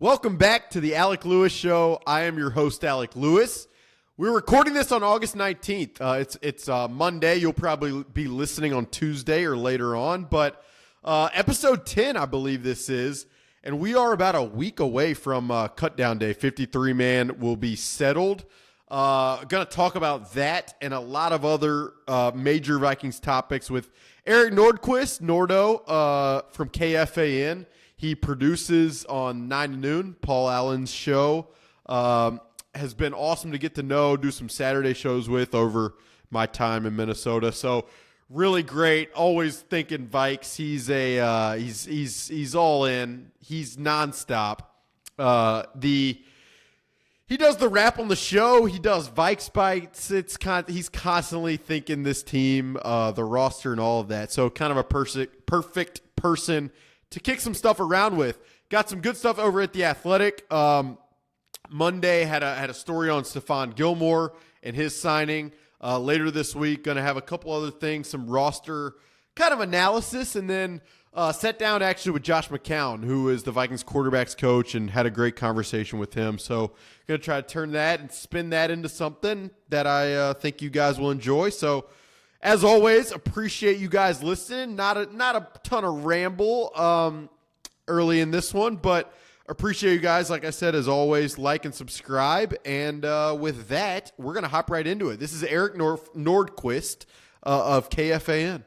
Welcome back to the Alec Lewis Show. I am your host, Alec Lewis. We're recording this on August 19th. It's Monday. You'll probably be listening on Tuesday or later on. But episode 10, I believe this is. And we are about a week away from Cut Down Day. 53-man will be settled. Going to talk about that and a lot of other major Vikings topics with Eric Nordquist, Nordo, from KFAN. He produces on 9 to noon, Paul Allen's show. Has been awesome to get to know, do some Saturday shows with over my time in Minnesota. So really great. Always thinking Vikes. He's all in. He's nonstop. He does the rap on the show. He does Vikes Bites. He's constantly thinking this team, the roster, and all of that. So kind of a perfect person to kick some stuff around with. Got some good stuff over at The Athletic. Monday had a story on Stephon Gilmore and his signing. Later this week, going to have a couple other things, some roster kind of analysis, and then sat down actually with Josh McCown, who is the Vikings quarterbacks coach, and had a great conversation with him. So going to try to turn that and spin that into something that I think you guys will enjoy. So as always, appreciate you guys listening. Not a ton of ramble early in this one, but appreciate you guys. Like I said, as always, like and subscribe. And with that, we're going to hop right into it. This is Eric Nordquist of KFAN.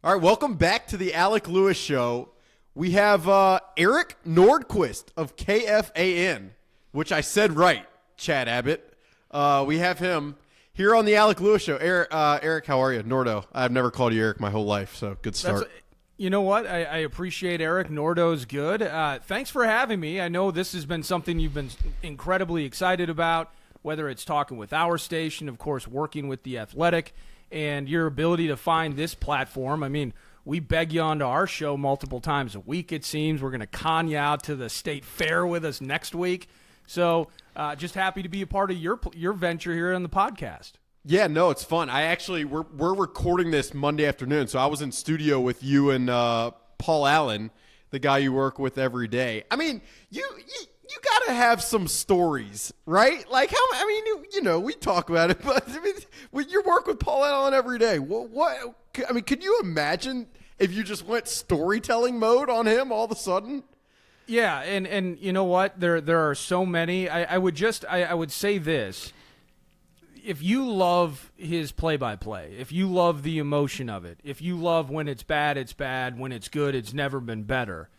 All right, welcome back to the Alec Lewis Show. We have Eric Nordquist of KFAN, which I said right, Chad Abbott. We have him here on the Alec Lewis Show. Eric, how are you? Nordo. I've never called you Eric my whole life, so good start. You know what? I appreciate Eric. Nordo's good. Thanks for having me. I know this has been something you've been incredibly excited about, whether it's talking with our station, of course, working with The Athletic, and your ability to find this platform. I mean, we beg you onto our show multiple times a week, it seems. We're going to con you out to the state fair with us next week. So just happy to be a part of your venture here on the podcast. Yeah, no, it's fun. We're recording this Monday afternoon, so I was in studio with you and Paul Allen, the guy you work with every day. I mean, you got to have some stories, right? Like we talk about it, but I mean, you work with Paul Allen every day. Could you imagine if you just went storytelling mode on him all of a sudden? Yeah, and you know what? There are so many. I would say this. If you love his play-by-play, if you love the emotion of it, if you love when it's bad, when it's good, it's never been better,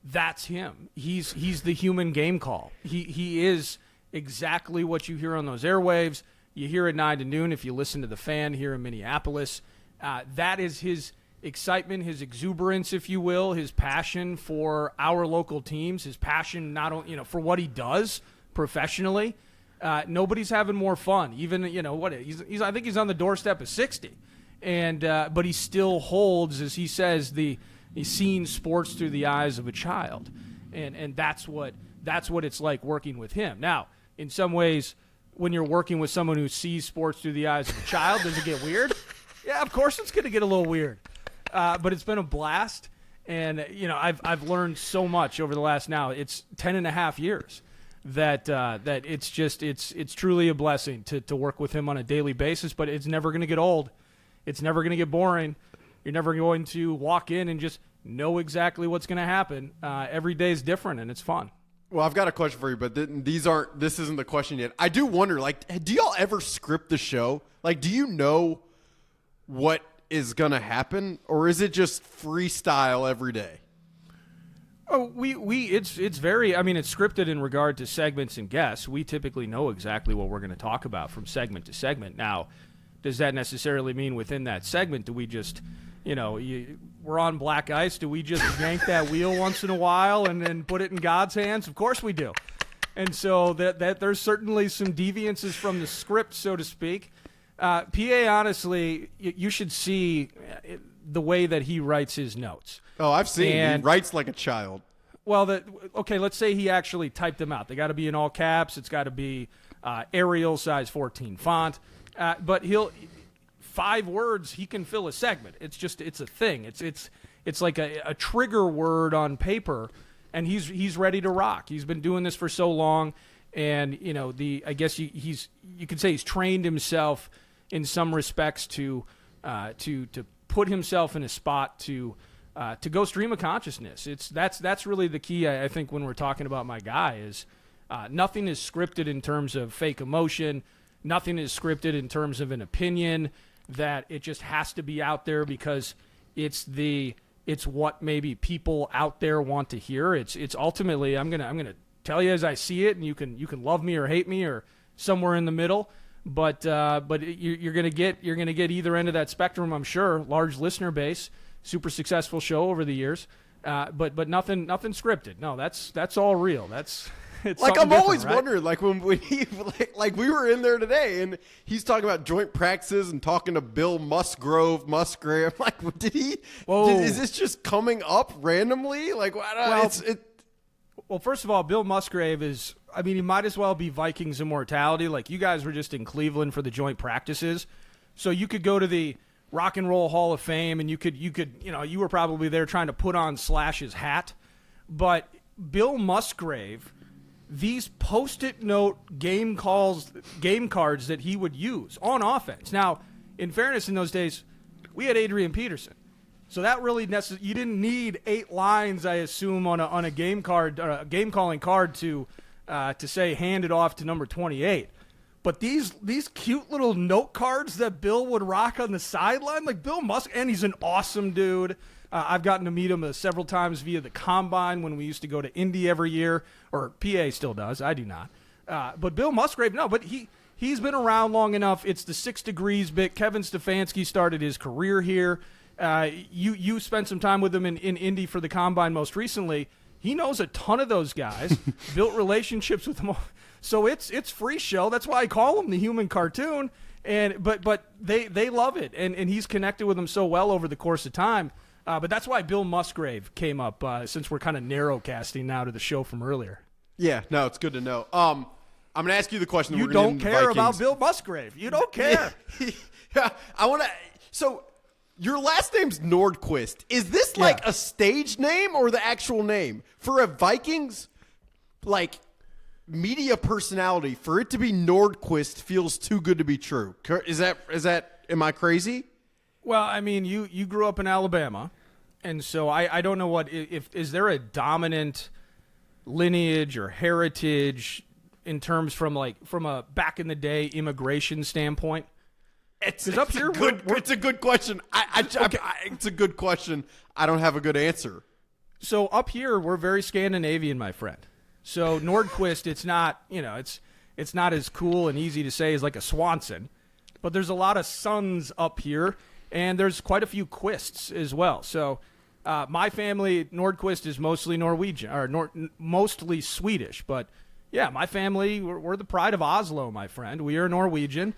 that's him. He's the human game call. He is exactly what you hear on those airwaves. You hear at 9 to noon if you listen to the Fan here in Minneapolis. That is his excitement, his exuberance, if you will, his passion for our local teams, his passion not only for what he does professionally. Nobody's having more fun. Even he's I think he's on the doorstep of 60, and but he still holds, as he says, he's seeing sports through the eyes of a child, and that's what it's like working with him. Now, in some ways, when you're working with someone who sees sports through the eyes of a child, does it get weird? Yeah, of course it's going to get a little weird, but it's been a blast, and I've learned so much over the last it's 10.5 years. That it's truly a blessing to work with him on a daily basis, but it's never going to get old. It's never going to get boring. You're never going to walk in and just know exactly what's going to happen. Every day is different, and it's fun. Well, I've got a question for you, but this isn't the question yet. I do wonder, do y'all ever script the show? Like, do you know what is going to happen, or is it just freestyle every day? Oh, it's very, it's scripted in regard to segments and guests. We typically know exactly what we're going to talk about from segment to segment. Now, does that necessarily mean within that segment, do we just, we're on black ice, do we just yank that wheel once in a while and then put it in God's hands? Of course we do. And so that there's certainly some deviances from the script, so to speak. PA, honestly, you should see the way that he writes his notes. Oh, I've seen. He writes like a child. Well, let's say he actually typed them out. They got to be in all caps. It's got to be Arial size 14 font. But 5 words, he can fill a segment. It's a thing. It's like a trigger word on paper and he's ready to rock. He's been doing this for so long, and I guess you could say he's trained himself in some respects to put himself in a spot to go stream of consciousness. That's really the key, I think, when we're talking about my guy is nothing is scripted in terms of fake emotion. Nothing is scripted in terms of an opinion that it just has to be out there because it's what maybe people out there want to hear. It's ultimately I'm gonna tell you as I see it, and you can love me or hate me or somewhere in the middle. But you're gonna get either end of that spectrum. I'm sure. Large listener base, super successful show over the years. But nothing scripted. No, that's all real. It's like I'm always right? wondering, like when we like we were in there today, and he's talking about joint practices and talking to Bill Musgrave. Like, did he? Is this just coming up randomly? Like, well, first of all, Bill Musgrave is. I mean, he might as well be Vikings immortality. Like, you guys were just in Cleveland for the joint practices, so you could go to the Rock and Roll Hall of Fame, and you could you were probably there trying to put on Slash's hat, but Bill Musgrave. These Post-it note game cards that he would use on offense. Now, in fairness, in those days, we had Adrian Peterson, so that really you didn't need 8 lines, I assume, on a game card, game calling card to say hand it off to number 28. But these cute little note cards that Bill would rock on the sideline, like Bill and he's an awesome dude. I've gotten to meet him several times via the Combine when we used to go to Indy every year, or PA still does. I do not. But Bill Musgrave, no, but he's been around long enough. It's the 6 Degrees bit. Kevin Stefanski started his career here. You spent some time with him in Indy for the Combine most recently. He knows a ton of those guys, built relationships with them all. So it's free show. That's why I call him the human cartoon. But they love it, and he's connected with them so well over the course of time. But that's why Bill Musgrave came up, since we're kind of narrow casting now to the show from earlier. Yeah, no, it's good to know. I'm going to ask you the question. You don't care about Bill Musgrave. You don't care. Yeah, I want to. So your last name's Nordquist. Is this like a stage name or the actual name for a Vikings media personality? For it to be Nordquist feels too good to be true. Is that? Am I crazy? Well, I mean, you grew up in Alabama. And so I don't know is there a dominant lineage or heritage in terms from a back in the day immigration standpoint? It's a good question. It's a good question. I don't have a good answer. So up here we're very Scandinavian, my friend. So Nordquist, it's not it's not as cool and easy to say as like a Swanson, but there's a lot of sons up here. And there's quite a few Quists as well. So my family, Nordquist, is mostly Norwegian, or mostly Swedish. But, yeah, my family, we're the pride of Oslo, my friend. We are Norwegian.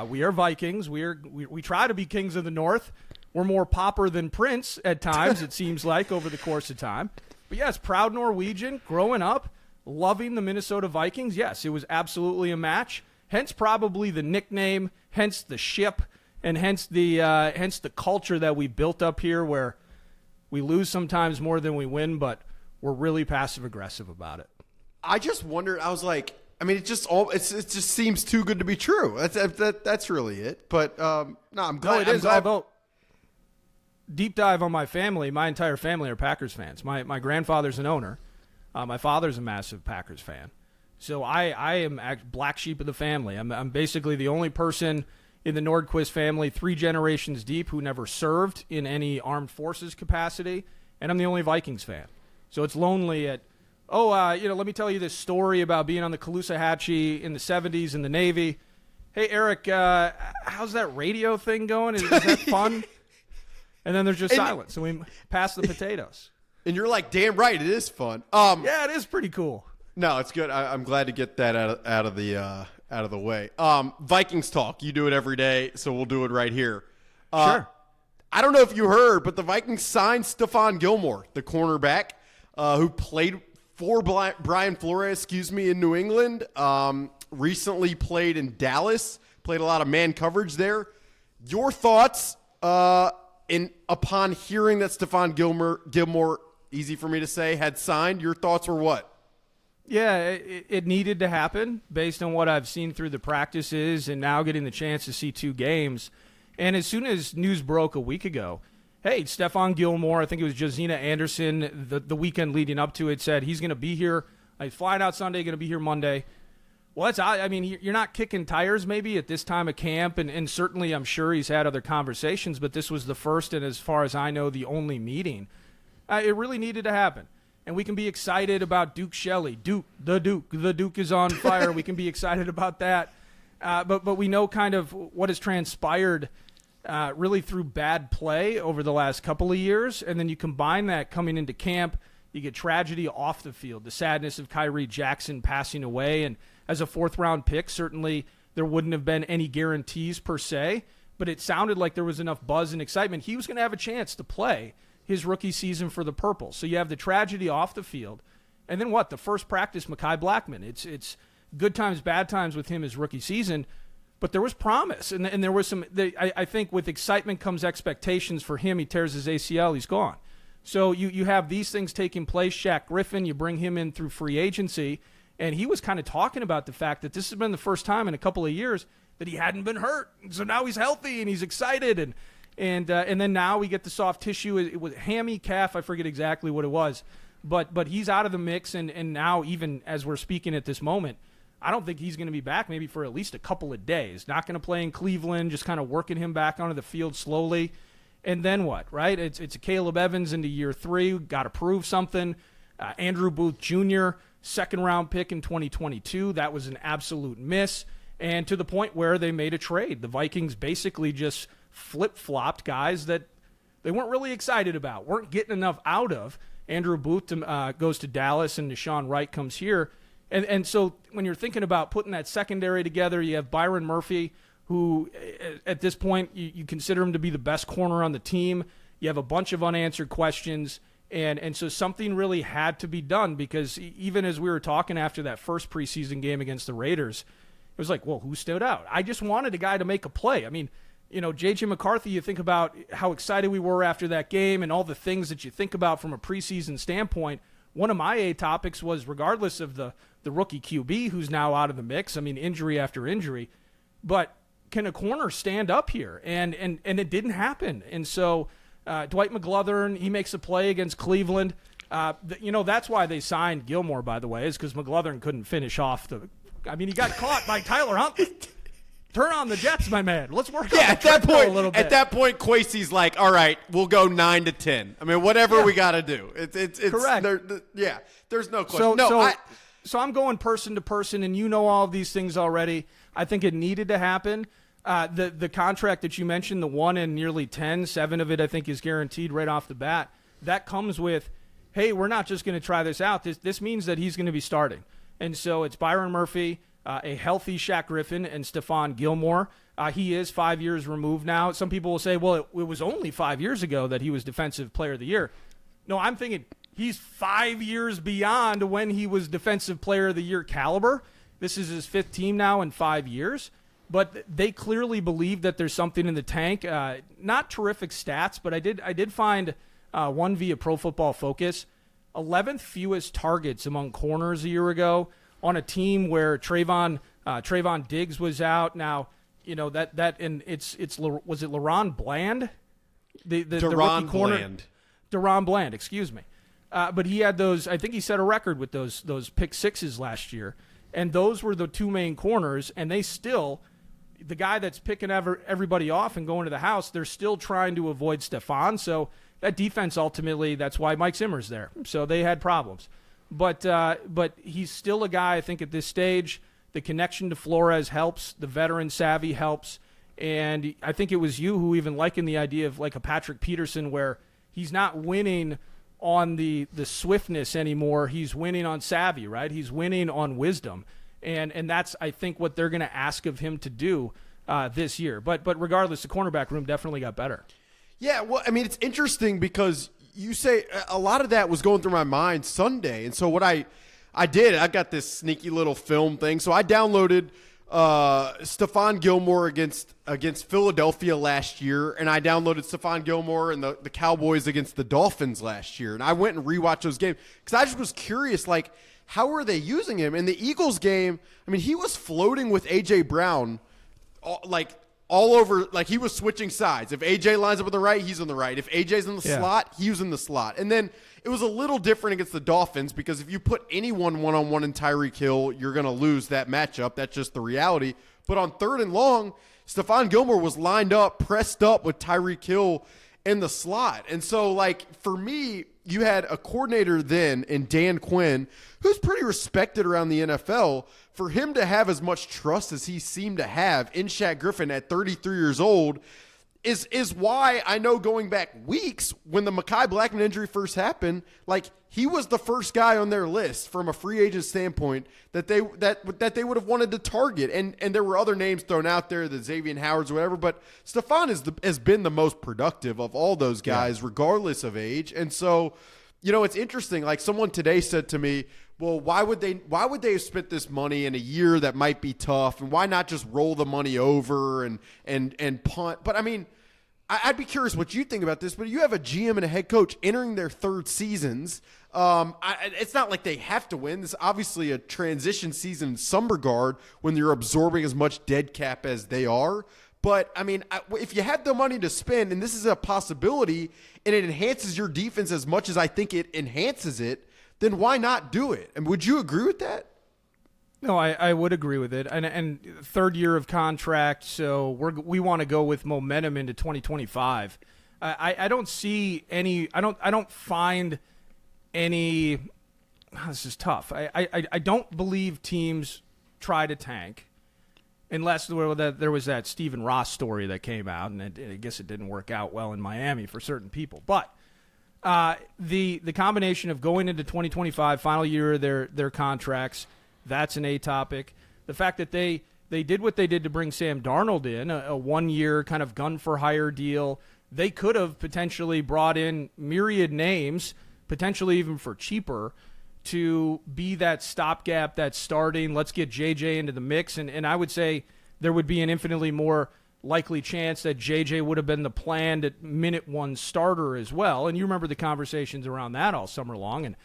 We are Vikings. We try to be kings of the North. We're more pauper than Prince at times, it seems like, over the course of time. But, yes, proud Norwegian, growing up, loving the Minnesota Vikings. Yes, it was absolutely a match. Hence probably the nickname, hence the ship. And hence the culture that we built up here, where we lose sometimes more than we win, but we're really passive aggressive about it. I just wondered. I was like, I mean, it just seems too good to be true. That's really it. But no, I'm glad. No, it is. Although deep dive on my family, my entire family are Packers fans. My grandfather's an owner. My father's a massive Packers fan. So I am black sheep of the family. I'm basically the only person in the Nordquist family, 3 generations deep, who never served in any armed forces capacity, and I'm the only Vikings fan. So it's lonely let me tell you this story about being on the Caloosahatchee in the 70s in the Navy. Hey, Eric, how's that radio thing going? Is that fun? And then there's just silence, and we pass the potatoes. And you're like, damn right, it is fun. Yeah, it is pretty cool. No, it's good. I'm glad to get that out of the way. Vikings talk. You do it every day, so we'll do it right here. Sure. I don't know if you heard, but the Vikings signed Stephon Gilmore, the cornerback, who played for Brian Flores, in New England. Recently played in Dallas. Played a lot of man coverage there. Your thoughts upon hearing that Stephon Gilmore easy for me to say, had signed. Your thoughts were what? Yeah, it needed to happen based on what I've seen through the practices and now getting the chance to see 2 games. And as soon as news broke a week ago, hey, Stephon Gilmore, I think it was Josina Anderson, the weekend leading up to it, said he's going to be here. He's flying out Sunday, going to be here Monday. Well, I mean, you're not kicking tires maybe at this time of camp, and certainly I'm sure he's had other conversations, but this was the first and, as far as I know, the only meeting. It really needed to happen. And we can be excited about Duke Shelley. The Duke is on fire. We can be excited about that. But we know kind of what has transpired really through bad play over the last couple of years. And then you combine that coming into camp, you get tragedy off the field, the sadness of Kyrie Jackson passing away. And as a 4th-round pick, certainly there wouldn't have been any guarantees per se, but it sounded like there was enough buzz and excitement. He was going to have a chance to play his rookie season for the Purple. So you have the tragedy off the field. And then what? The first practice, Mekhi Blackmon. It's good times, bad times with him his rookie season, but there was promise. And there was some, I think with excitement comes expectations for him. He tears his ACL, he's gone. So you have these things taking place. Shaq Griffin, you bring him in through free agency, and he was kind of talking about the fact that this has been the first time in a couple of years that he hadn't been hurt. So now he's healthy and he's excited, and then now we get the soft tissue. It was hammy, calf, I forget exactly what it was, but he's out of the mix, and now even as we're speaking at this moment, I don't think he's going to be back maybe for at least a couple of days. Not going to play in Cleveland, just kind of working him back onto the field slowly. And then what, right? It's a Caleb Evans into year 3. Got to prove something. Andrew Booth Jr., 2nd-round pick in 2022. That was an absolute miss. And to the point where they made a trade. The Vikings basically just flip-flopped guys that they weren't really excited about, weren't getting enough out of. Andrew Booth goes to Dallas, and Deshaun Wright comes here. And so when you're thinking about putting that secondary together, you have Byron Murphy, who at this point you consider him to be the best corner on the team. You have a bunch of unanswered questions, and so something really had to be done, because even as we were talking after that first preseason game against the Raiders, it was like, well, who stood out? I just wanted a guy to make a play. I mean, you know, J.J. McCarthy, you think about how excited we were after that game and all the things that you think about from a preseason standpoint. One of my A topics was, regardless of the rookie QB who's now out of the mix, I mean, injury after injury, but can a corner stand up here? And it didn't happen. And so Dwight McGlothern, he makes a play against Cleveland. That's why they signed Gilmore, by the way, is because McGlothern couldn't finish off he got caught by Tyler Huntley. Turn on the Jets, my man. Let's work on at that point, a little bit. At that point, Kwesi's like, all right, we'll go 9-10. I mean, whatever we got to do. It's correct. There's no question. So I'm going person to person, and you know all of these things already. I think it needed to happen. The contract that you mentioned, the 1 and nearly 10, 7 of it I think is guaranteed right off the bat. That comes with, hey, we're not just going to try this out. This means that he's going to be starting. And so it's Byron Murphy, a healthy Shaq Griffin, and Stephon Gilmore. He is 5 years removed now. Some people will say, well, it was only 5 years ago that he was Defensive Player of the Year. No, I'm thinking he's 5 years beyond when he was Defensive Player of the Year caliber. This is his 5th team now in 5 years. But they clearly believe that there's something in the tank. Not terrific stats, but I did find one via Pro Football Focus. 11th fewest targets among corners a year ago on a team where Trayvon Diggs was out. Now, you know that and was it LaRon Bland? The rookie corner. Bland. DaRon Bland, excuse me. But he had those. I think he set a record with those pick sixes last year, and those were the 2 main corners. And they still, the guy that's picking everybody off and going to the house, they're still trying to avoid Stephon. So that defense ultimately, that's why Mike Zimmer's there. So they had problems. But he's still a guy, I think, at this stage. The connection to Flores helps. The veteran savvy helps. And I think it was you who even likened the idea of like a Patrick Peterson, where he's not winning on the swiftness anymore. He's winning on savvy, right? He's winning on wisdom. And that's, I think, what they're going to ask of him to do this year. But regardless, the cornerback room definitely got better. Yeah, well, I mean, it's interesting because you say a lot of that was going through my mind Sunday. And so what I did, I got this sneaky little film thing. So I downloaded Stephon Gilmore against Philadelphia last year, and I downloaded Stephon Gilmore and the Cowboys against the Dolphins last year, and I went and rewatched those games because I just was curious, like, how are they using him? In the Eagles game, I mean, he was floating with A.J. Brown, all over, like he was switching sides. If AJ lines up on the right, he's on the right. If AJ's in the slot, he was in the slot. And then it was a little different against the Dolphins because if you put anyone one-on-one in Tyreek Hill, you're going to lose that matchup. That's just the reality. But on 3rd and long, Stephon Gilmore was lined up, pressed up with Tyreek Hill in the slot. And so, like, for me, you had a coordinator then in Dan Quinn, who's pretty respected around the NFL. For him to have as much trust as he seemed to have in Shaq Griffin at 33 years old is why I know going back weeks when the Mekhi Blackmon injury first happened, like he was the first guy on their list from a free agent standpoint that they would have wanted to target. And there were other names thrown out there, the Xavier Howards or whatever, but Stephon has been the most productive of all those guys, regardless of age. And so, you know, it's interesting. Like someone today said to me, well, why would they have spent this money in a year that might be tough, and why not just roll the money over and punt? But I mean, I'd be curious what you think about this. But you have a GM and a head coach entering their 3rd seasons. It's not like they have to win. This is obviously a transition season in some regard when you're absorbing as much dead cap as they are. But, I mean, if you had the money to spend, and this is a possibility, and it enhances your defense as much as I think it enhances it, then why not do it? And would you agree with that? No, I would agree with it. And 3rd year of contract, so we want to go with momentum into 2025. I don't see any. I don't find any. This is tough. I don't believe teams try to tank. Unless there was that Stephen Ross story that came out, and I guess it didn't work out well in Miami for certain people. But the combination of going into 2025, final year of their contracts, that's an A topic. The fact that they did what they did to bring Sam Darnold in, a 1-year kind of gun-for-hire deal. They could have potentially brought in myriad names, potentially even for cheaper, to be that stopgap, that starting, let's get JJ into the mix. And I would say there would be an infinitely more likely chance that JJ would have been the planned at minute 1 starter as well. And you remember the conversations around that all summer long. And,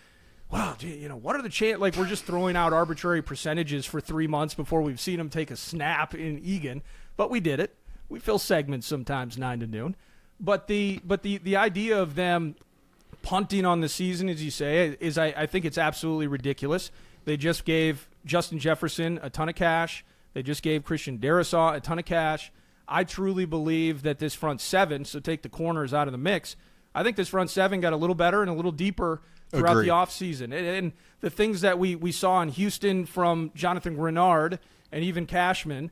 wow, you know, what are the chances? Like, we're just throwing out arbitrary percentages for 3 months before we've seen him take a snap in Egan. But we did it. We fill segments sometimes 9 to noon. But the idea of them punting on the season, as you say, is I think it's absolutely ridiculous. They just gave Justin Jefferson a ton of cash. They just gave Christian Darrisaw a ton of cash. I truly believe that this front 7, so take the corners out of the mix, I think this front 7 got a little better and a little deeper throughout the offseason. And the things that we saw in Houston from Jonathan Grenard and even Cashman,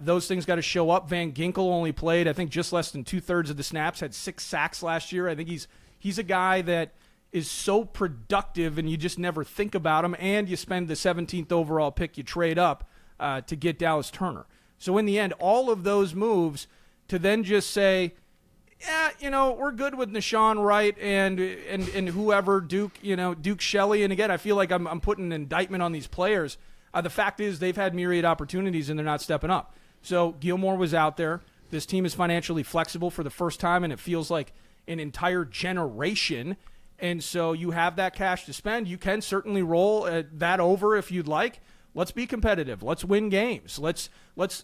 those things got to show up. Van Ginkel only played, I think, just less than 2/3 of the snaps, had 6 sacks last year. I think he's a guy that is so productive, and you just never think about him, and you spend the 17th overall pick, you trade up to get Dallas Turner. So in the end, all of those moves to then just say, yeah, you know, we're good with Nashawn Wright and whoever, Duke Shelley. And again, I feel like I'm putting an indictment on these players. The fact is they've had myriad opportunities and they're not stepping up. So Gilmore was out there. This team is financially flexible for the first time, and it feels like an entire generation. And so you have that cash to spend. You can certainly roll that over if you'd like. Let's be competitive. Let's win games. Let's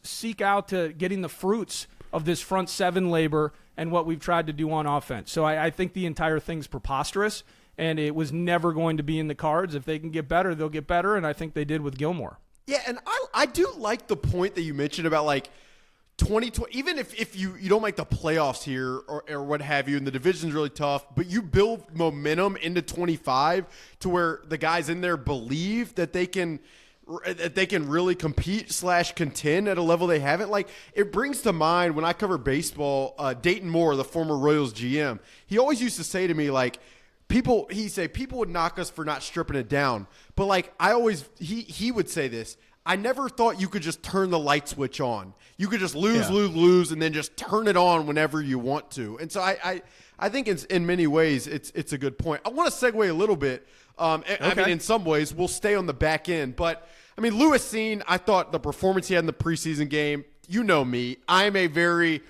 seek out to getting the fruits of this front 7 labor and what we've tried to do on offense. So I think the entire thing's preposterous, and it was never going to be in the cards. If they can get better, they'll get better, and I think they did with Gilmore. Yeah, and I do like the point that you mentioned about, like, 2020, even if you don't make the playoffs here or what have you, and the division's really tough, but you build momentum into 25 to where the guys in there believe that they can really compete/contend at a level they haven't. Like, it brings to mind when I cover baseball, Dayton Moore, the former Royals GM, he always used to say to me, like, people would knock us for not stripping it down. But, like, he would say this, I never thought you could just turn the light switch on. You could just lose, and then just turn it on whenever you want to. And so I think in many ways it's a good point. I want to segue a little bit. I mean, in some ways, we'll stay on the back end. But I mean, Lewis Cine, I thought the performance he had in the preseason game, you know me, I'm a very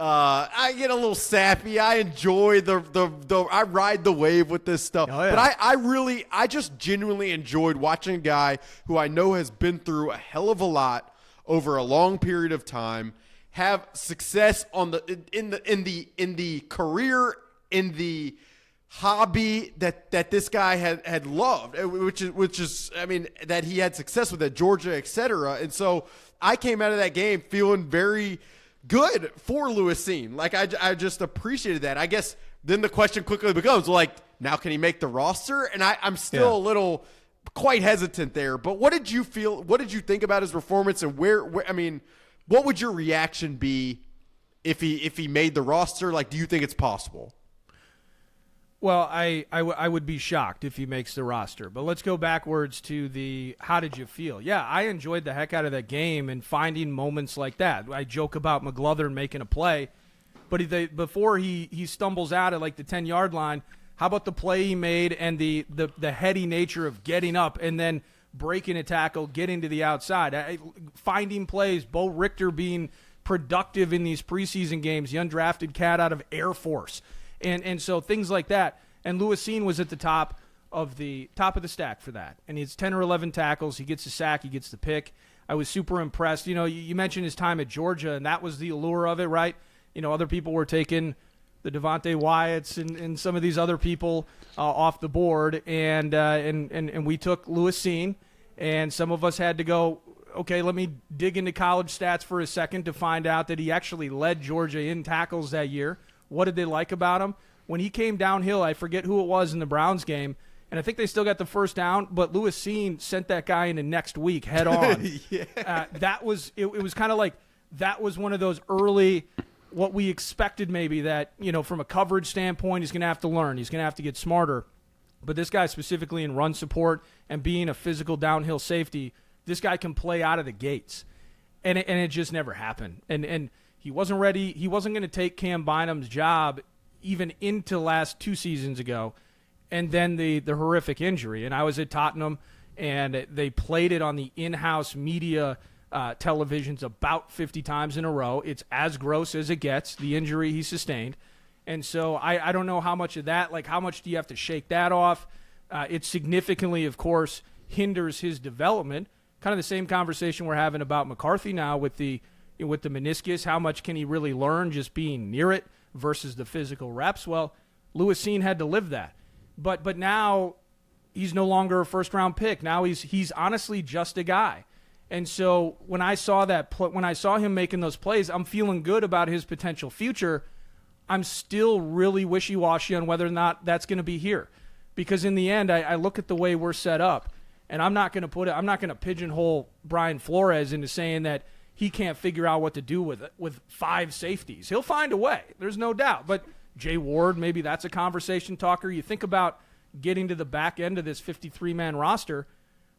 I get a little sappy. I enjoy I ride the wave with this stuff. Oh, yeah. But I just genuinely enjoyed watching a guy who I know has been through a hell of a lot over a long period of time have success in the career, in the hobby that this guy had loved, which is I mean, that he had success with at Georgia, etc. And so I came out of that game feeling very good for Lewis Cine. Like I just appreciated that. I guess then the question quickly becomes, like, now can he make the roster? And I'm still a little quite hesitant there. But what did you feel? What did you think about his performance? And where I mean, what would your reaction be if he made the roster? Like, do you think it's possible? Well, I would be shocked if he makes the roster. But let's go backwards to the how did you feel? Yeah, I enjoyed the heck out of that game and finding moments like that. I joke about McGlothern making a play, but before he stumbles out at like the 10-yard line, how about the play he made and the heady nature of getting up and then breaking a tackle, getting to the outside, finding plays, Bo Richter being productive in these preseason games, the undrafted cat out of Air Force. And so things like that. And Lewis Cine was at the top of the stack for that. And he's 10 or 11 tackles. He gets a sack. He gets the pick. I was super impressed. You know, you mentioned his time at Georgia, and that was the allure of it, right? You know, other people were taking the Devontae Wyatts and some of these other people off the board, and we took Lewis Cine, and some of us had to go, okay, let me dig into college stats for a second to find out that he actually led Georgia in tackles that year. What did they like about him? When he came downhill, I forget who it was in the Browns game, and I think they still got the first down, but Lewis Cine sent that guy into next week head on. That was it was kind of like that was one of those early what we expected maybe that, you know, from a coverage standpoint, he's going to have to learn. He's going to have to get smarter. But this guy specifically in run support and being a physical downhill safety, this guy can play out of the gates. And it just never happened. And he wasn't ready. He wasn't going to take Cam Bynum's job even into last 2 seasons ago, and then the horrific injury. And I was at Tottenham, and they played it on the in-house media televisions about 50 times in a row. It's as gross as it gets, the injury he sustained. And so I don't know how much of that, like how much do you have to shake that off? It significantly, of course, hinders his development. Kind of the same conversation we're having about McCarthy now with the meniscus. How much can he really learn just being near it versus the physical reps? Well, Lewis Cine had to live that. But now he's no longer a first-round pick. Now he's honestly just a guy. And so when I saw him making those plays, I'm feeling good about his potential future. I'm still really wishy-washy on whether or not that's going to be here. Because in the end, I look at the way we're set up, and I'm not going to pigeonhole Brian Flores into saying that he can't figure out what to do with 5 safeties. He'll find a way. There's no doubt. But Jay Ward, maybe that's a conversation talker. You think about getting to the back end of this 53-man roster.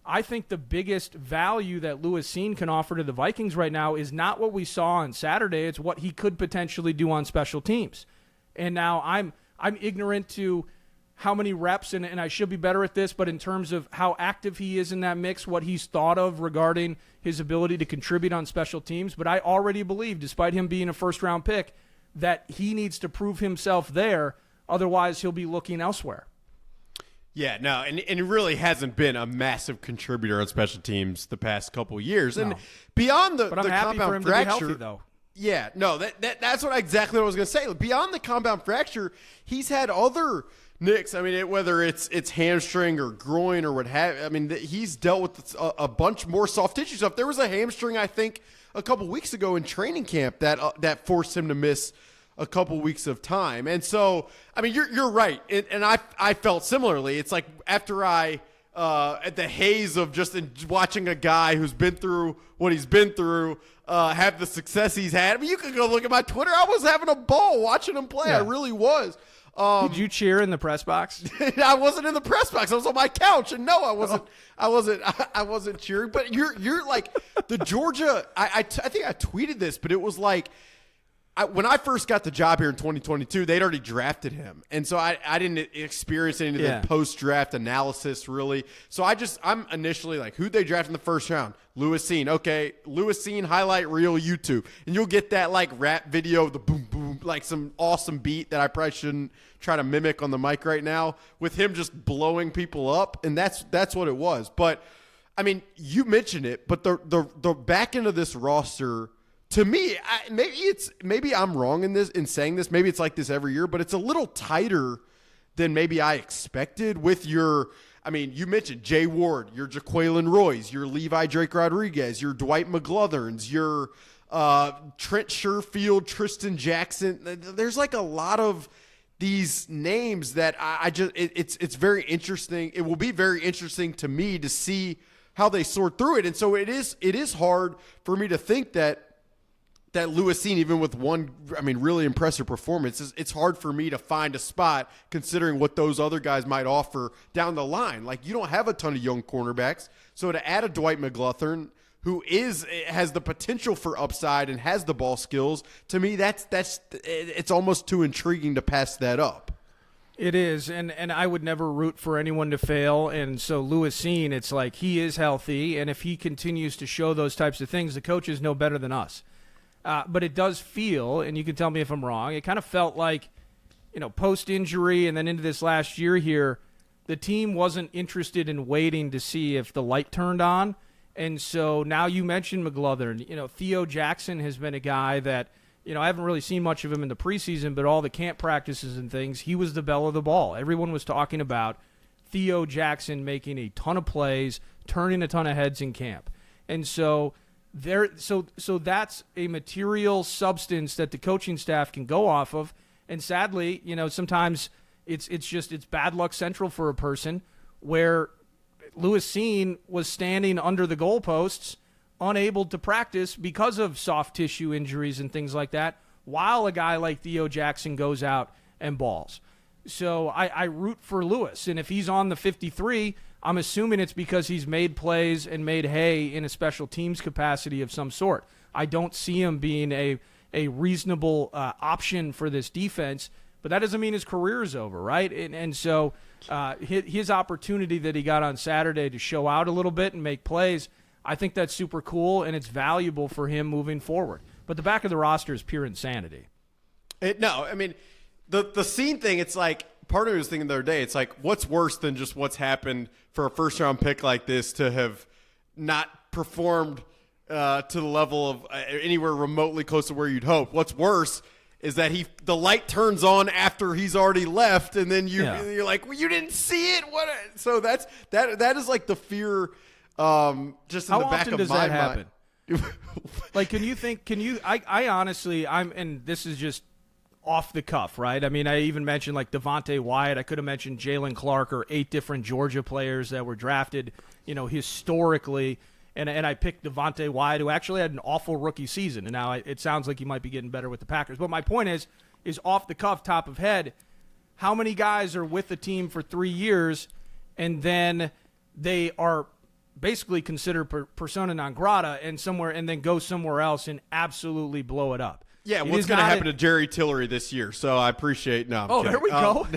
I think the biggest value that Lewis Cine can offer to the Vikings right now is not what we saw on Saturday. It's what he could potentially do on special teams. And now I'm ignorant to how many reps, and I should be better at this, but in terms of how active he is in that mix, what he's thought of regarding his ability to contribute on special teams. But I already believe, despite him being a first-round pick, that he needs to prove himself there. Otherwise, he'll be looking elsewhere. Yeah, no, and it really hasn't been a massive contributor on special teams the past couple of years. No. And beyond the happy compound for him fracture, to be healthy, though. Yeah, no, that's exactly what I was going to say. Beyond the compound fracture, he's had other nicks. I mean, whether it's hamstring or groin or what have. I mean, he's dealt with a bunch more soft tissue stuff. There was a hamstring, I think, a couple weeks ago in training camp that forced him to miss a couple weeks of time. And so, I mean, you're right. And I felt similarly. It's like after at the haze of just watching a guy who's been through what he's been through, have the success he's had. I mean, you could go look at my Twitter. I was having a ball watching him play. Yeah. I really was. Did you cheer in the press box? I wasn't in the press box. I was on my couch, and no, I wasn't. I wasn't cheering. But you're like the Georgia. I think I tweeted this, but it was like when I first got the job here in 2022, they'd already drafted him. And so I didn't experience any of the post-draft analysis, really. So I'm initially like, who'd they draft in the first round? Lewis Cine. Okay, Lewis Cine highlight reel YouTube. And you'll get that, like, rap video, the boom, boom, like some awesome beat that I probably shouldn't try to mimic on the mic right now, with him just blowing people up. And that's what it was. But, I mean, you mentioned it, but the back end of this roster – to me, maybe I'm wrong in saying this. Maybe it's like this every year, but it's a little tighter than maybe I expected with you mentioned Jay Ward, your Jaquelin Roy's, your Levi Drake Rodriguez, your Dwight McGlothern's, your Trent Sherfield, Tristan Jackson. There's like a lot of these names that it's very interesting. It will be very interesting to me to see how they sort through it. And so it is hard for me to think that Lewis Cine, even with one, really impressive performance, it's hard for me to find a spot considering what those other guys might offer down the line. Like, you don't have a ton of young cornerbacks. So to add a Dwight McGlothern, who has the potential for upside and has the ball skills, to me, it's almost too intriguing to pass that up. It is, and I would never root for anyone to fail. And so Lewis Cine, it's like he is healthy, and if he continues to show those types of things, the coaches know better than us. But it does feel, and you can tell me if I'm wrong, it kind of felt like, post-injury and then into this last year here, the team wasn't interested in waiting to see if the light turned on. And so now you mentioned McGlothern. Theo Jackson has been a guy that, I haven't really seen much of him in the preseason, but all the camp practices and things, he was the belle of the ball. Everyone was talking about Theo Jackson making a ton of plays, turning a ton of heads in camp. And so so that's a material substance that the coaching staff can go off of. And sadly, sometimes it's bad luck central for a person where Lewis Cine was standing under the goalposts, unable to practice because of soft tissue injuries and things like that, while a guy like Theo Jackson goes out and balls. So I root for Lewis. And if he's on the 53, I'm assuming it's because he's made plays and made hay in a special teams capacity of some sort. I don't see him being a reasonable option for this defense, but that doesn't mean his career is over, right? And so his opportunity that he got on Saturday to show out a little bit and make plays, I think that's super cool, and it's valuable for him moving forward. But the back of the roster is pure insanity. The Cine thing, it's like, part of me was thinking the other day, it's like, what's worse than just what's happened for a first-round pick like this to have not performed to the level of anywhere remotely close to where you'd hope? What's worse is that the light turns on after he's already left, and then you're like, well, you didn't see it. What? So that is like the fear, just in the back of my mind. How often does that happen? Like, I honestly, and this is just off the cuff, right? I mean, I even mentioned like Devontae Wyatt. I could have mentioned Jalen Clark or 8 different Georgia players that were drafted, historically. And I picked Devontae Wyatt, who actually had an awful rookie season. And now it sounds like he might be getting better with the Packers. But my point is off the cuff, top of head, how many guys are with the team for 3 years and then they are basically considered persona non grata and then go somewhere else and absolutely blow it up? Yeah, what's going to happen to Jerry Tillery this year? So I appreciate. No, I'm kidding. There we go.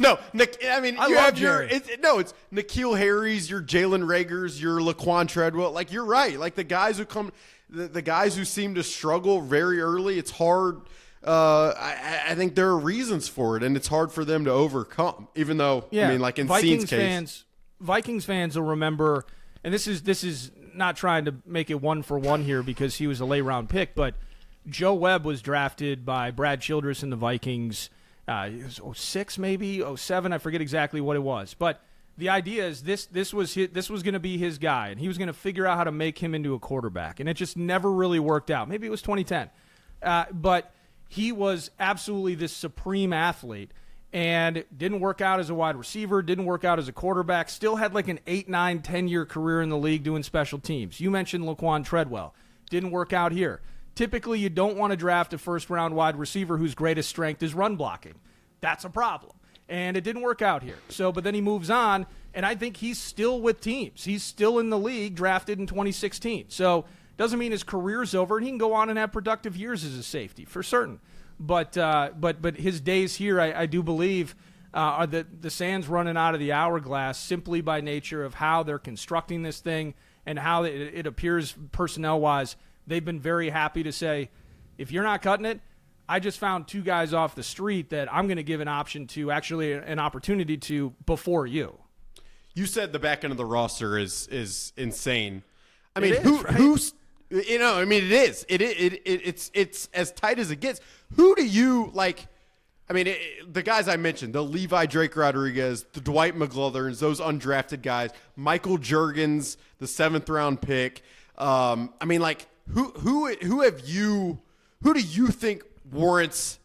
No. I mean, I love Jerry. It's N'Keal Harry's, your Jalen Reagor's, your Laquan Treadwell. Like, you're right. Like, the guys who seem to struggle very early. It's hard. I think there are reasons for it, and it's hard for them to overcome. Even though, like in Cine's case, Vikings fans will remember. And this is not trying to make it one for one here because he was a late round pick, but Joe Webb was drafted by Brad Childress in the Vikings. It was 06 maybe, 07. I forget exactly what it was. But the idea is this was going to be his guy, and he was going to figure out how to make him into a quarterback. And it just never really worked out. Maybe it was 2010. But he was absolutely this supreme athlete and didn't work out as a wide receiver, didn't work out as a quarterback, still had like an 8, 9, 10-year career in the league doing special teams. You mentioned Laquan Treadwell. Didn't work out here. Typically, you don't want to draft a first-round wide receiver whose greatest strength is run blocking. That's a problem. And it didn't work out here. But then he moves on, and I think he's still with teams. He's still in the league, drafted in 2016. So Doesn't mean his career's over, and he can go on and have productive years as a safety for certain. But his days here, I do believe, are the sand's running out of the hourglass simply by nature of how they're constructing this thing and how it appears personnel-wise. They've been very happy to say, if you're not cutting it, I just found 2 guys off the street that I'm going to give an option to, actually an opportunity to, before you. You said the back end of the roster is insane. I It mean, is, right? who's you know? I mean, it is. It's as tight as it gets. Who do you like? I mean, the guys I mentioned, the Levi Drake Rodriguez, the Dwight McGlothers, those undrafted guys, Michael Juergens, the 7th round pick. I mean, like who do you think warrants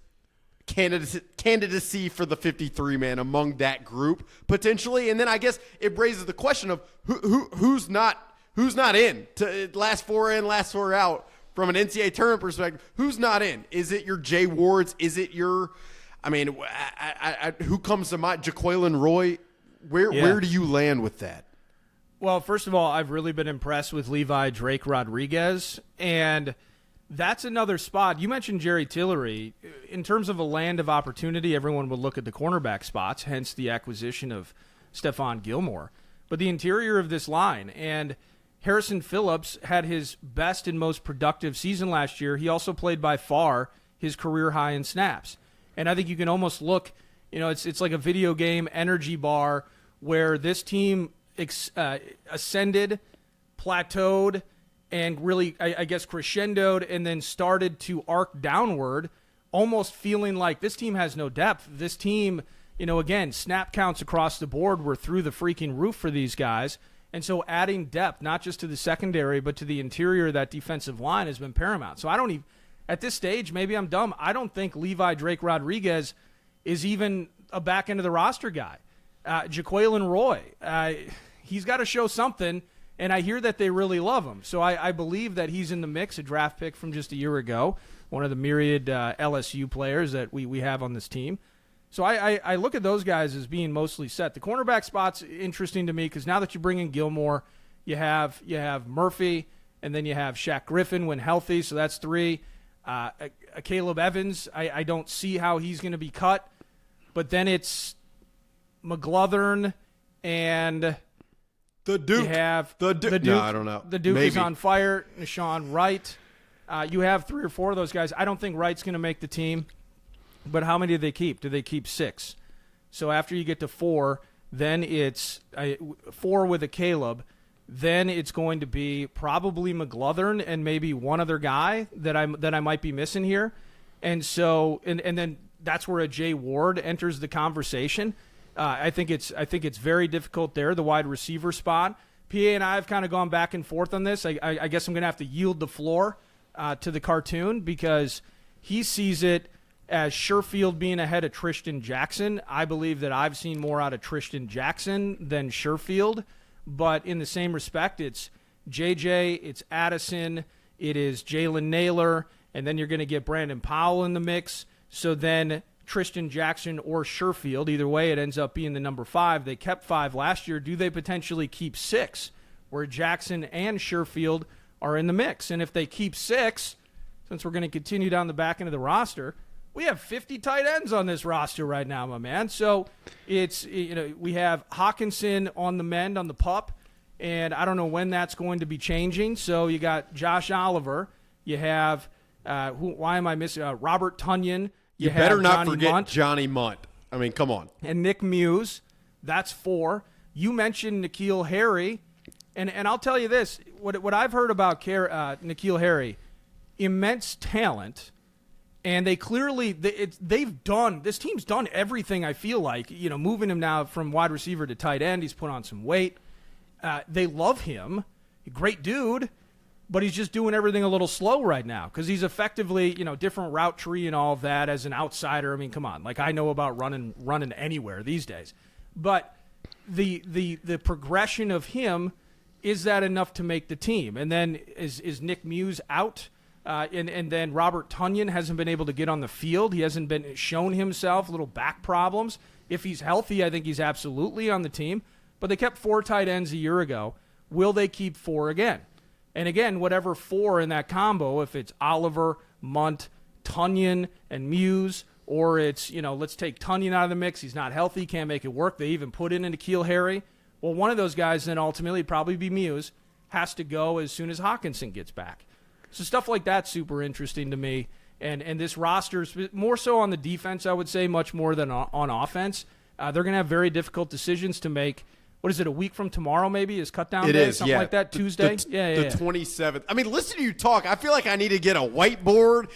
candidacy for the 53 man among that group potentially? And then I guess it raises the question of who's not in to last 4 in, last 4 out from an NCAA tournament perspective. Who's not in? Is it your Jay Wards? Is it your? I mean, who comes to mind? Jaquelin Roy. Where do you land with that? Well, first of all, I've really been impressed with Levi Drake Rodriguez, and that's another spot. You mentioned Jerry Tillery. In terms of a land of opportunity, everyone would look at the cornerback spots, hence the acquisition of Stephon Gilmore. But the interior of this line, and Harrison Phillips had his best and most productive season last year. He also played by far his career high in snaps. And I think you can almost look, it's like a video game energy bar where this team ascended, plateaued, and really, I guess, crescendoed and then started to arc downward, almost feeling like this team has no depth. This team, again, snap counts across the board were through the freaking roof for these guys. And so adding depth, not just to the secondary, but to the interior of that defensive line has been paramount. So I don't even, at this stage, maybe I'm dumb, I don't think Levi Drake Rodriguez is even a back end of the roster guy. Jaquelin Roy, he's got to show something, and I hear that they really love him. So I believe that he's in the mix, a draft pick from just a year ago, one of the myriad LSU players that we have on this team. So I look at those guys as being mostly set. The cornerback spot's interesting to me because now that you bring in Gilmore, you have Murphy, and then you have Shaq Griffin when healthy, so that's 3. Caleb Evans, I don't see how he's going to be cut. But then it's McGlothern and the Duke. You have the Duke. No, I don't know. The Duke Maybe. is on fire. Nashawn Wright. You have 3 or 4 of those guys. I don't think Wright's going to make the team. But how many do they keep? Do they keep 6? So after you get to 4, then it's 4 with a Caleb. Then it's going to be probably McGlothern and maybe one other guy that I might be missing here. And so and then that's where a Jay Ward enters the conversation. I think it's very difficult there, the wide receiver spot. PA and I have kind of gone back and forth on this. I guess I'm going to have to yield the floor to the cartoon because he sees it as Sherfield being ahead of Tristan Jackson. I believe that I've seen more out of Tristan Jackson than Sherfield. But in the same respect, it's JJ, it's Addison, it is Jalen Naylor, and then you're going to get Brandon Powell in the mix. So then Tristan Jackson or Sherfield, either way, it ends up being the number 5. They kept 5 last year. Do they potentially keep 6, where Jackson and Sherfield are in the mix? And if they keep 6, since we're going to continue down the back end of the roster, we have 50 tight ends on this roster right now, my man. So it's, we have Hawkinson on the mend, on the pup, and I don't know when that's going to be changing. So you got Josh Oliver. You have, why am I missing? Robert Tunyon. You better not forget Johnny Munt. I mean, come on. And Nick Muse. That's 4. You mentioned N'Keal Harry. And I'll tell you this. What I've heard about N'Keal Harry, immense talent. And they clearly, this team's done everything, I feel like, moving him now from wide receiver to tight end. He's put on some weight. They love him. Great dude, but he's just doing everything a little slow right now because he's effectively, different route tree and all of that as an outsider. I mean, come on. Like, I know about running anywhere these days. But the progression of him, is that enough to make the team? And then is Nick Muse out? And then Robert Tunyon hasn't been able to get on the field. He hasn't been shown himself, little back problems. If he's healthy, I think he's absolutely on the team. But they kept 4 tight ends a year ago. Will they keep 4 again? And again, whatever 4 in that combo, if it's Oliver, Munt, Tunyon, and Muse, or it's, let's take Tunyon out of the mix. He's not healthy, can't make it work. They even put in N'Keal Harry. Well, one of those guys then ultimately, probably be Muse, has to go as soon as Hawkinson gets back. So stuff like that's super interesting to me. And this roster, more so on the defense, I would say, much more than on offense. They're going to have very difficult decisions to make. What is it, a week from tomorrow maybe is cut down day? It is, something like that, Tuesday? The 27th. I mean, listen to you talk. I feel like I need to get a whiteboard,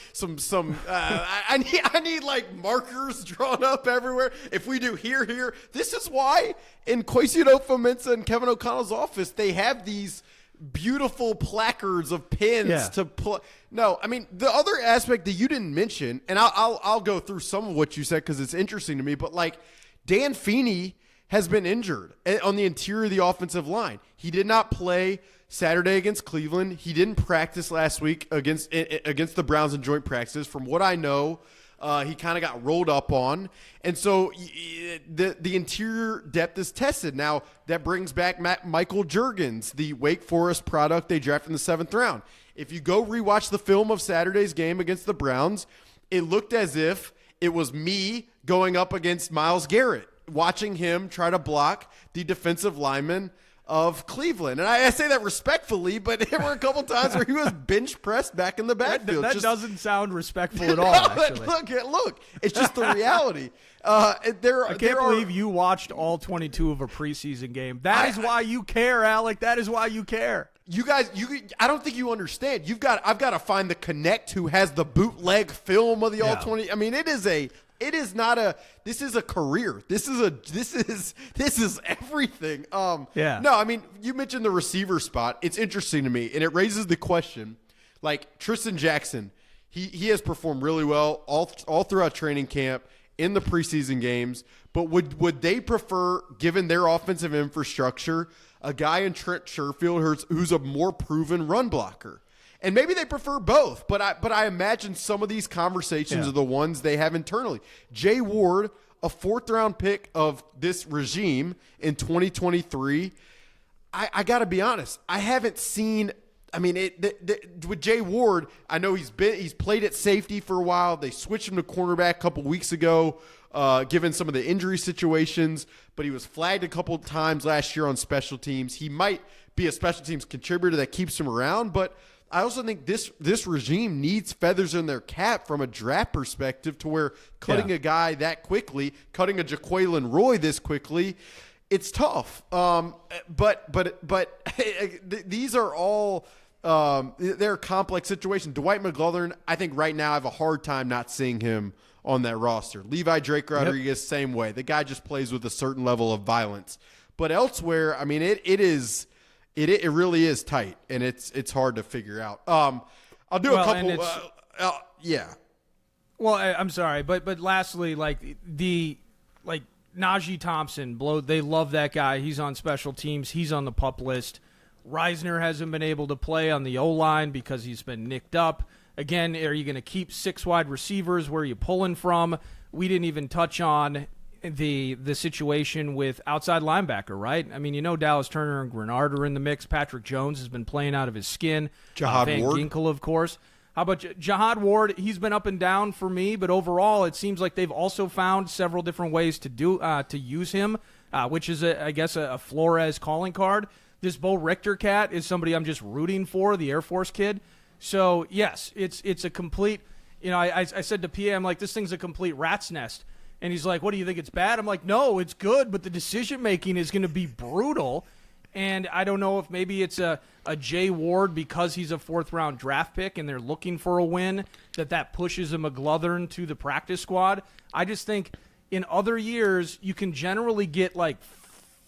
I need like markers drawn up everywhere. If we do here. This is why in Quasimodo and Kevin O'Connell's office, they have these beautiful placards of pins to put. No, I mean, the other aspect that you didn't mention, and I'll go through some of what you said because it's interesting to me, but like Dan Feeney has been injured on the interior of the offensive line. He did not play Saturday against Cleveland. He didn't practice last week against the Browns in joint practices. From what I know, he kind of got rolled up on. And so the interior depth is tested. Now, that brings back Michael Juergens, the Wake Forest product they drafted in the 7th round. If you go rewatch the film of Saturday's game against the Browns, it looked as if it was me going up against Myles Garrett, watching him try to block the defensive lineman of Cleveland. And I say that respectfully, but there were a couple times where he was bench pressed back in the backfield. That doesn't sound respectful at all, actually. Look, it's just the reality. I can't believe you watched all 22 of a preseason game. That is why you care, Alec. That is why you care. You guys, I don't think you understand. I've got to find the connect who has the bootleg film of the all 20. I mean, this is a career. This is everything. No, I mean, you mentioned the receiver spot. It's interesting to me, and it raises the question, like Tristan Jackson, he has performed really well all throughout training camp, in the preseason games, but would they prefer, given their offensive infrastructure, a guy in Trent Sherfield who's a more proven run blocker? And maybe they prefer both, but I imagine some of these conversations are the ones they have internally. Jay Ward, a 4th-round pick of this regime in 2023, I got to be honest, I haven't seen. I mean, with Jay Ward, I know he's played at safety for a while. They switched him to cornerback a couple weeks ago, given some of the injury situations. But he was flagged a couple of times last year on special teams. He might be a special teams contributor that keeps him around. But I also think this regime needs feathers in their cap from a draft perspective, to where cutting a guy that quickly, cutting a Jaquelin Roy this quickly, it's tough. But these are all. They're a complex situation. Dwight McGlothern, I think right now I have a hard time not seeing him on that roster. Levi Drake Rodriguez, same way. The guy just plays with a certain level of violence. But elsewhere, I mean, it really is tight, and it's hard to figure out. I'll do a couple. Well, I'm sorry, but lastly, Najee Thompson, they love that guy. He's on special teams. He's on the PUP list. Reisner hasn't been able to play on the O-line because he's been nicked up. Again, are you going to keep 6 wide receivers? Where are you pulling from? We didn't even touch on the situation with outside linebacker, right? I mean, Dallas Turner and Grenard are in the mix. Patrick Jones has been playing out of his skin. Jahad Van Ward. Ginkel, of course. How about Jahad Ward? He's been up and down for me, but overall it seems like they've also found several different ways to use him, which is, I guess, a Flores calling card. This Bo Richter cat is somebody I'm just rooting for, the Air Force kid. So, yes, it's a complete – I said to PA, I'm like, this thing's a complete rat's nest. And he's like, what, do you think it's bad? I'm like, no, it's good, but the decision-making is going to be brutal. And I don't know if maybe it's a Jay Ward because he's a 4th-round draft pick and they're looking for a win, that pushes a McGlothern to the practice squad. I just think in other years you can generally get like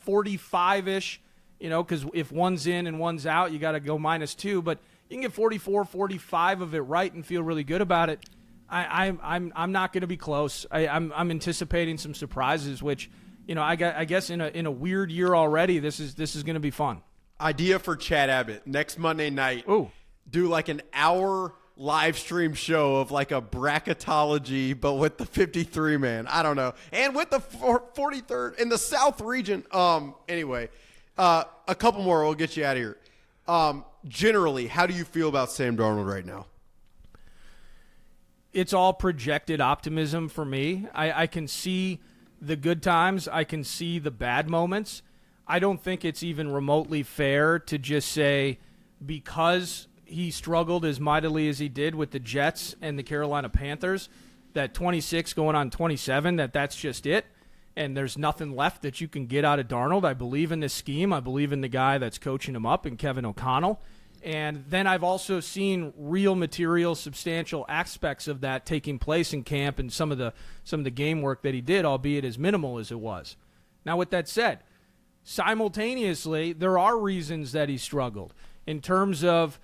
45-ish, because if one's in and one's out, you got to go -2. But you can get 44, 45 of it right and feel really good about it. I'm not going to be close. I'm anticipating some surprises, which I guess in a weird year already, this is going to be fun. Idea for Chad Abbott next Monday night. Ooh. Do like an hour live stream show of like a bracketology, but with the 53 man. I don't know, and with the 43rd in the South region. Anyway. A couple more. We'll get you out of here. generally, how do you feel about Sam Darnold right now? It's all projected optimism for me. I can see the good times. I can see the bad moments. I don't think it's even remotely fair to just say because he struggled as mightily as he did with the Jets and the Carolina Panthers, that 26 going on 27, that's just it. And there's nothing left that you can get out of Darnold. I believe in this scheme. I believe in the guy that's coaching him up, in Kevin O'Connell. And then I've also seen real material, substantial aspects of that taking place in camp and some of the game work that he did, albeit as minimal as it was. Now, with that said, simultaneously, there are reasons that he struggled in terms of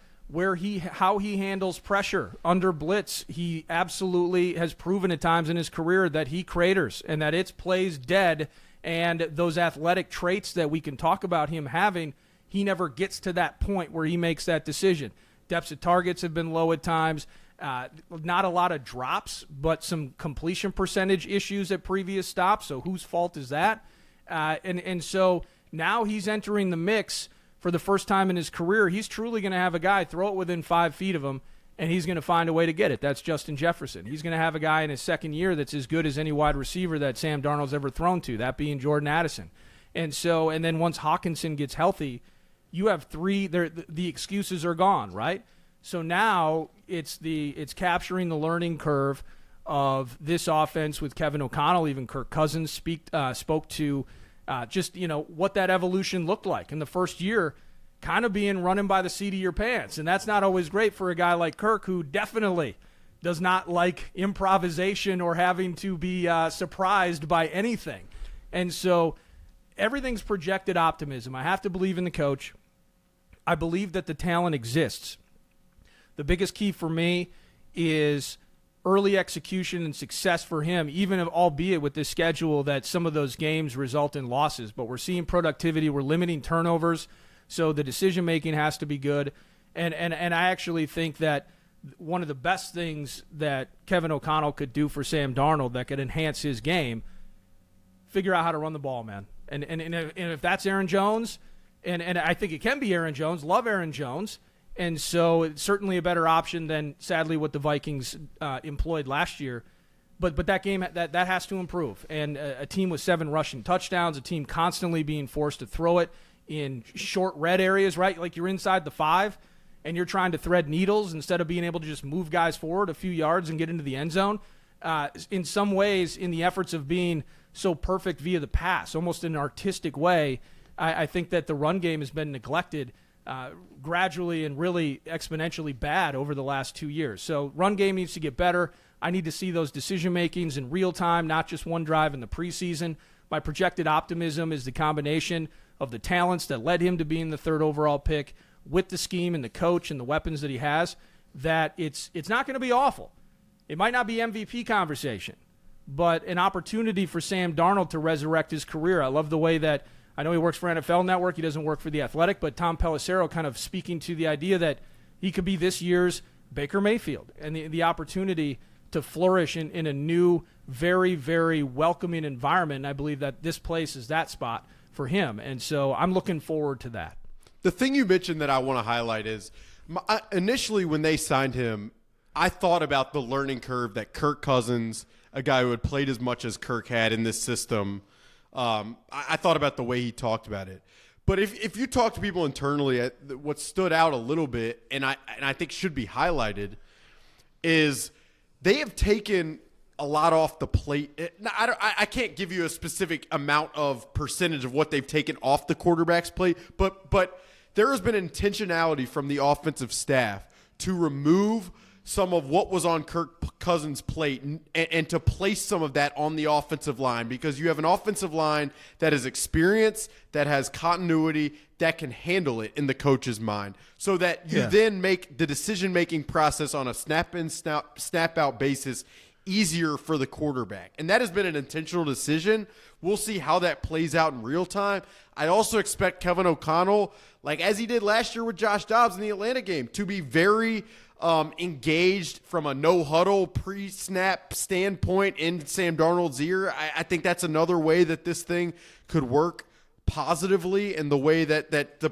how he handles pressure under blitz. He absolutely has proven at times in his career that he craters and that it's plays dead, and those athletic traits that we can talk about him having, he never gets to that point where he makes that decision. Depths of targets have been low at times. Not a lot of drops, but some completion percentage issues at previous stops. So whose fault is that? And so now he's entering the mix for the first time in his career. He's truly going to have a guy throw it within 5 feet of him, and he's going to find a way to get it. That's Justin Jefferson. He's going to have a guy in his second year that's as good as any wide receiver that Sam Darnold's ever thrown to, that being Jordan Addison. And then once Hawkinson gets healthy, you have three. The excuses are gone, right? So now it's capturing the learning curve of this offense with Kevin O'Connell. Even Kirk Cousins spoke to just what that evolution looked like in the first year, kind of being running by the seat of your pants, and that's not always great for a guy like Kirk, who definitely does not like improvisation or having to be surprised by anything. And so everything's projected optimism. I have to believe in the coach. I believe that the talent exists. The biggest key for me is early execution and success for him, even albeit with this schedule that some of those games result in losses. But we're seeing productivity. We're limiting turnovers, so the decision-making has to be good. And I actually think that one of the best things that Kevin O'Connell could do for Sam Darnold that could enhance his game, figure out how to run the ball, man. And if that's Aaron Jones, and I think it can be Aaron Jones, love Aaron Jones, and so it's certainly a better option than, sadly, what the Vikings employed last year. But that game, that has to improve. And a team with 7 rushing touchdowns, a team constantly being forced to throw it in short red areas, right? Like you're inside the 5, and you're trying to thread needles instead of being able to just move guys forward a few yards and get into the end zone. In some ways, in the efforts of being so perfect via the pass, almost in an artistic way, I think that the run game has been neglected gradually and really exponentially bad over the last 2 years. So run game needs to get better. I need to see those decision makings in real time, not just one drive in the preseason. My projected optimism is the combination of the talents that led him to being the 3rd overall pick with the scheme and the coach and the weapons that he has, that it's not going to be awful. It might not be MVP conversation, but an opportunity for Sam Darnold to resurrect his career. I love the way that, I know he works for NFL Network. He doesn't work for The Athletic, but Tom Pelissero kind of speaking to the idea that he could be this year's Baker Mayfield, and the opportunity to flourish in a new, very, very welcoming environment. And I believe that this place is that spot for him. And so I'm looking forward to that. The thing you mentioned that I want to highlight is initially when they signed him, I thought about the learning curve that Kirk Cousins, a guy who had played as much as Kirk had in this system, I thought about the way he talked about it. But if you talk to people internally, what stood out a little bit, and I think should be highlighted, is they have taken a lot off the plate. I can't give you a specific amount of percentage of what they've taken off the quarterback's plate, but there has been intentionality from the offensive staff to remove some of what was on Kirk Cousins' plate and to place some of that on the offensive line, because you have an offensive line that is experienced, that has continuity, that can handle it in the coach's mind, so that you then make the decision-making process on a snap-in, snap-out basis easier for the quarterback. And that has been an intentional decision. We'll see how that plays out in real time. I also expect Kevin O'Connell, like as he did last year with Josh Dobbs in the Atlanta game, to be very engaged from a no-huddle pre-snap standpoint in Sam Darnold's ear. I think that's another way that this thing could work positively in the way that the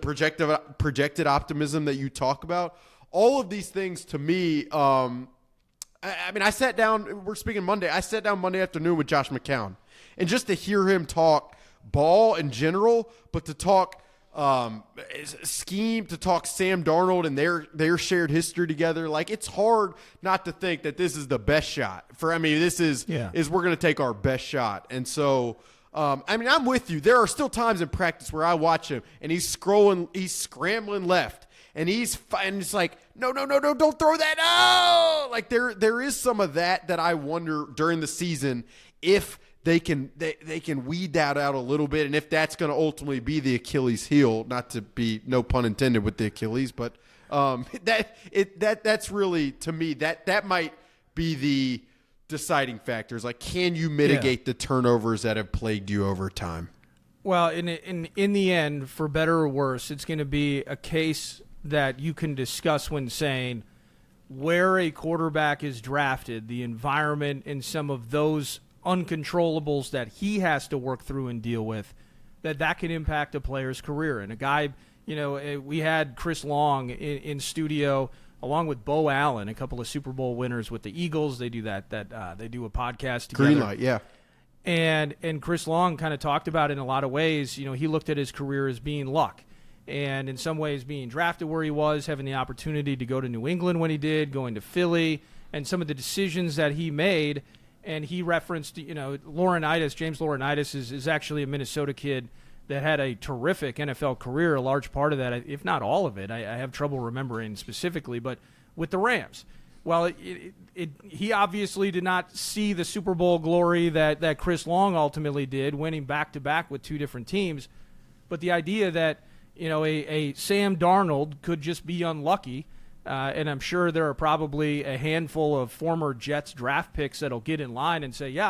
projected optimism that you talk about. All of these things to me, I mean, I sat down, we're speaking Monday, I sat down Monday afternoon with Josh McCown, and just to hear him talk ball in general, but to talk scheme, to talk Sam Darnold and their shared history together, like, it's hard not to think that this is the best shot this is we're going to take our best shot. And so I mean, I'm with you. There are still times in practice where I watch him and he's scrambling left, and it's like, no, don't throw that. No, like there is some of that I wonder during the season if they can weed that out a little bit, and if that's going to ultimately be the Achilles heel. Not to be, no pun intended with the Achilles, but that's really, to me, that might be the deciding factors. Like, can you mitigate the turnovers that have plagued you over time? Well, in the end, for better or worse, it's going to be a case that you can discuss when saying where a quarterback is drafted, the environment, and some of those uncontrollables that he has to work through and deal with, that can impact a player's career. And a guy, we had Chris Long in studio along with Bo Allen, a couple of Super Bowl winners with the Eagles. They do that they do a podcast together. Green Light, yeah. And Chris Long kind of talked about it in a lot of ways. He looked at his career as being luck, and in some ways being drafted where he was, having the opportunity to go to New England when he did, going to Philly, and some of the decisions that he made. And he referenced, Laurinaitis, James Laurinaitis is actually a Minnesota kid that had a terrific NFL career. A large part of that, if not all of it, I have trouble remembering specifically, but with the Rams. Well, he obviously did not see the Super Bowl glory that Chris Long ultimately did, winning back-to-back with two different teams. But the idea that, a Sam Darnold could just be unlucky, and I'm sure there are probably a handful of former Jets draft picks that'll get in line and say, yeah,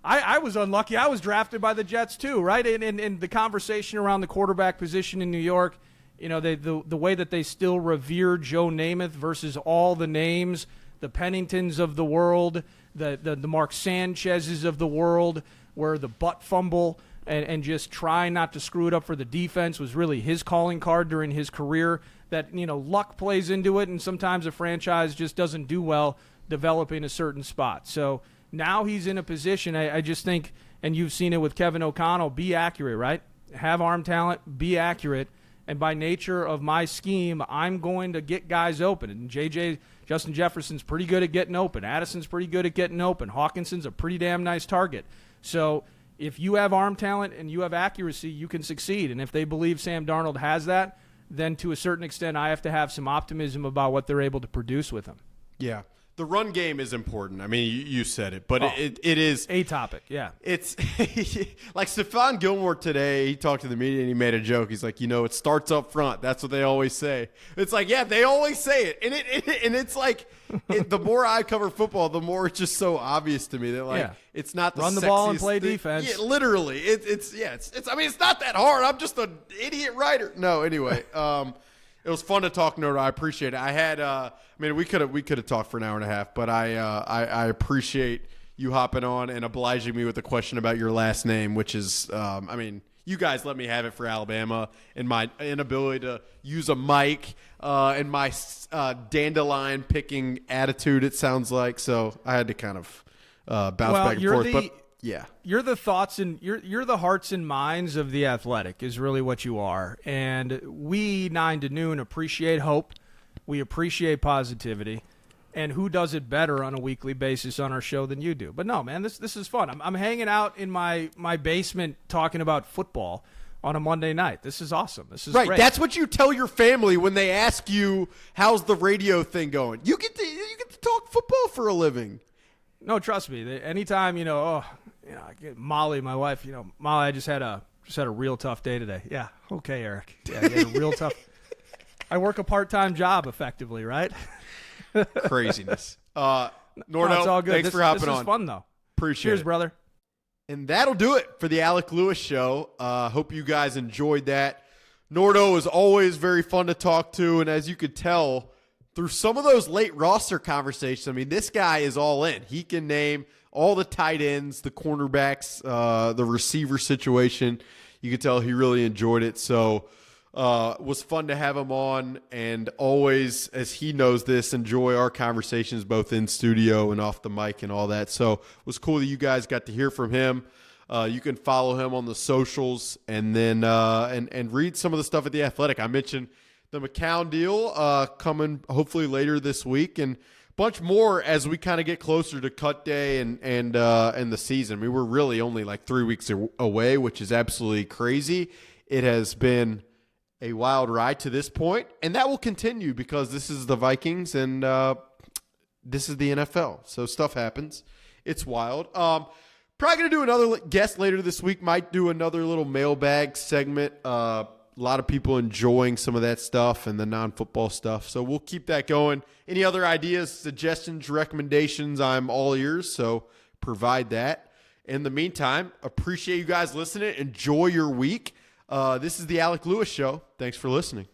I was unlucky. I was drafted by the Jets too, right? And the conversation around the quarterback position in New York, the way that they still revere Joe Namath versus all the names, the Penningtons of the world, the Mark Sanchez's of the world, where the butt fumble and just trying not to screw it up for the defense was really his calling card during his career. That, luck plays into it, and sometimes a franchise just doesn't do well developing a certain spot. So now he's in a position, I just think, and you've seen it with Kevin O'Connell, be accurate, right? Have arm talent, be accurate, and by nature of my scheme, I'm going to get guys open. And Justin Jefferson's pretty good at getting open. Addison's pretty good at getting open. Hawkinson's a pretty damn nice target. So if you have arm talent and you have accuracy, you can succeed. And if they believe Sam Darnold has that, then to a certain extent, I have to have some optimism about what they're able to produce with him. Yeah. The run game is important. I mean, you said it, but it is a topic. Yeah. It's like Stefan Gilmore today, he talked to the media and he made a joke. He's like, it starts up front. That's what they always say. It's like, yeah, they always say it. And it's like, the more I cover football, the more it's just so obvious to me that it's not the run the ball and play defense. Yeah, literally. It's I mean, it's not that hard. I'm just an idiot writer. No, anyway. It was fun to talk, Noto. I appreciate it. I had, we could have talked for an hour and a half, but I appreciate you hopping on and obliging me with a question about your last name, which is, you guys let me have it for Alabama, and my inability to use a mic and my dandelion picking attitude. It sounds like, so I had to kind of bounce back and forth. But yeah, you're the thoughts and you're the hearts and minds of the Athletic is really what you are. And we 9 to noon appreciate hope. We appreciate positivity. And who does it better on a weekly basis on our show than you do? But no, man, this is fun. I'm hanging out in my basement talking about football on a Monday night. This is awesome. This is right. Great. That's what you tell your family when they ask you, "How's the radio thing going?" You get to talk football for a living. No, trust me. Anytime I get Molly, my wife. Molly, I just had a real tough day today. Yeah. Okay, Eric. Yeah, I had a real tough. I work a part-time job, effectively, right? Craziness. Nordo, it's all good. Thanks for hopping on. This is fun, though. Appreciate Cheers, it. brother. And that'll do it for the Alec Lewis Show. Hope you guys enjoyed that. Nordo is always very fun to talk to, and as you could tell through some of those late roster conversations, this guy is all in. He can name all the tight ends, the cornerbacks, the receiver situation. you could tell he really enjoyed it. So it was fun to have him on, and always, as he knows this, enjoy our conversations both in studio and off the mic and all that. So it was cool that you guys got to hear from him. You can follow him on the socials, and then and read some of the stuff at The Athletic. I mentioned the McCown deal coming hopefully later this week, and a bunch more as we kind of get closer to cut day and the season. I mean, we're really only like 3 weeks away, which is absolutely crazy. It has been a wild ride to this point, and that will continue because this is the Vikings and this is the NFL. So stuff happens. It's wild. Probably going to do another guest later this week. Might do another little mailbag segment. A lot of people enjoying some of that stuff and the non-football stuff. So we'll keep that going. Any other ideas, suggestions, recommendations, I'm all ears. So provide that. In the meantime, appreciate you guys listening. Enjoy your week. This is the Alec Lewis Show. Thanks for listening.